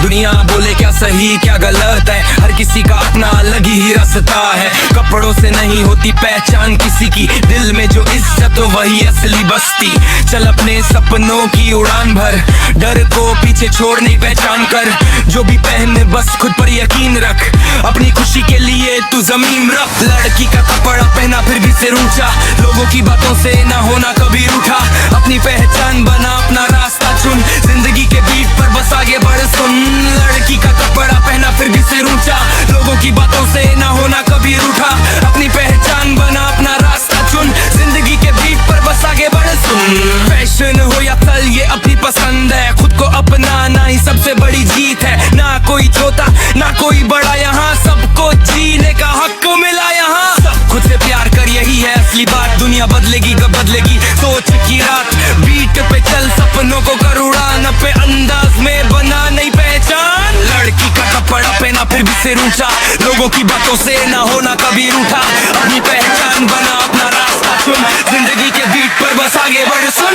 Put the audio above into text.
दुनिया बोले क्या सही क्या गलत है, हर किसी का अपना अलग ही रास्ता है। कपड़ों से नहीं होती पहचान किसी की, दिल में जो इज्जत हो वही असली बस्ती। चल अपने सपनों की उड़ान भर, डर को पीछे छोड़ने पहचान कर। जो भी पहने बस खुद पर यकीन रख, अपनी खुशी के लिए तू जमीन रख। लड़की का कपड़ा पहना फिर भी सिर ऊंचा, लोगों की बातों से ना होना कभी रूठा। अपनी पहचान बना अपना रास्ता चुन, जिंदगी के बीट पर बस आगे बढ़ सुन। लड़की का कपड़ा पहना फिर भी सिर ऊंचा, लोगों की बातों से ना होना कभी रूठा। अपनी पहचान बना अपना रास्ता चुन, जिंदगी के बीट पर बस आगे बढ़ सुन। फैशन हो या चल ये अपनी पसंद है, खुद को अपनाना ही सबसे बड़ी जीत है। ना कोई छोटा ना कोई बड़ा, यहाँ सबको जीने का हक मिला। यहाँ सब खुद से प्यार कर, यही है असली बात। दुनिया बदलेगी कब बदलेगी सोच की रात। बीट पे चल सपनों को कर उड़ान, अपने अंदाज में बना नई पहचान। लड़की का कपड़ा पहना फिर भी सिर ऊंचा, लोगों की बातों से ना होना कभी रूठा। अपनी पहचान बना अपना रास्ता चुन, जिंदगी के बीट पर बस आगे बढ़ सुन।